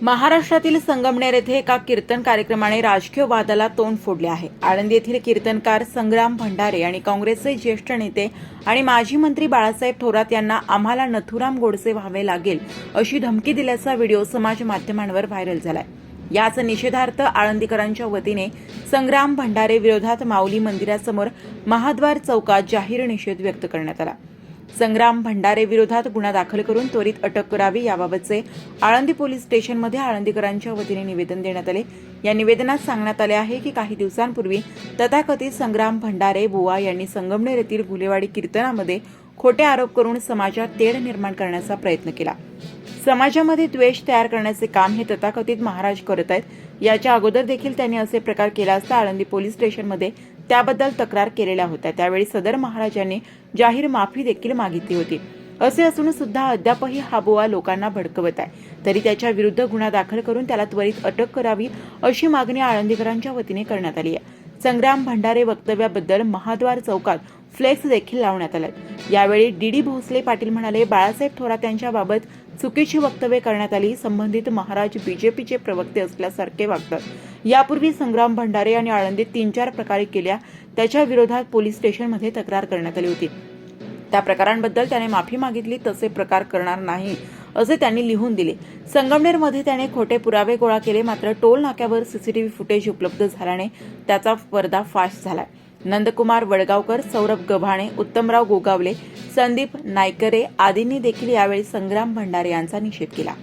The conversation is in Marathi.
महाराष्ट्रातील संगमनेर येथे एका कीर्तन कार्यक्रमाने राजकीय वादाला तोंड फोडले आहे। आळंदी येथील कीर्तनकार संग्राम भंडारे आणि काँग्रेसचे ज्येष्ठ नेते आणि माजी मंत्री बाळासाहेब थोरात यांना आम्हाला नथुराम गोडसे व्हावे लागेल अशी धमकी दिल्याचा व्हिडिओ समाज माध्यमांवर व्हायरल झालाय। याच निषेधार्थ आळंदीकरांच्या वतीने संग्राम भंडारे विरोधात माऊली मंदिरासमोर महाद्वार चौकात जाहीर निषेध व्यक्त करण्यात आला। संग्राम भंडारे विरोधात गुन्हा दाखल करून त्वरित अटक करावी याबाबतचे आळंदी पोलीस स्टेशनमध्ये आळंदीकरांच्या वतीने निवेदन देण्यात आले। या निवेदनात सांगण्यात आले आहे की काही दिवसांपूर्वी तथाकथित संग्राम भंडारे बुवा यांनी संगमनेर येथील गुलेवाडी कीर्तनामध्ये खोटे आरोप करून समाजात तेढ निर्माण करण्याचा प्रयत्न केला। समाजामध्ये द्वेष तयार करण्याचे काम हे तथाकथित महाराज करत आहेत। याच्या अगोदर देखील त्यांनी असे प्रकार केला असता आळंदी पोलीस स्टेशनमध्ये त्याबद्दल तक्रार केलेल्या होत्या। त्यावेळी सदर महाराजांनी जाहीर माफी देखील मागितली होती। असे असून सुद्धा अद्यापही हा बुवा लोकांना भडकवत आहे, तरी त्याच्या विरुद्ध गुन्हा दाखल करून त्याला त्वरित अटक करावी अशी मागणी आळंदीकरांच्या वतीने करण्यात आली आहे। संग्राम भंडारे वक्तव्याबद्दल महाद्वार चौकात फ्लेक्स देखील लावण्यात आले। यावेळी डी भोसले पाटील म्हणाले, बाळासाहेब थोरात यांच्याबाबत चुकीची वक्तव्ये करण्यात आली। संबंधित महाराज बीजेपीचे प्रवक्ते असल्यासारखे वागतात। यापूर्वी संग्राम भंडारे आणि आळंदीत 3-4 प्रकारे केल्या, त्याच्या विरोधात पोलीस स्टेशनमध्ये तक्रार करण्यात आली होती। त्या प्रकारांबद्दल त्याने माफी मागितली, तसे प्रकार करणार नाही असे त्यांनी लिहून दिले। संगमनेरमध्ये त्याने खोटे पुरावे गोळा केले, मात्र टोल नाक्यावर सीसीटीव्ही फुटेज उपलब्ध झाल्याने त्याचा पर्दाफाश झालाय। नंदकुमार वडगावकर, सौरभ गव्हाणे, उत्तमराव गोगावले, संदीप नायकरे आदींनी देखील यावेळी संग्राम भंडारे यांचा निषेध केला।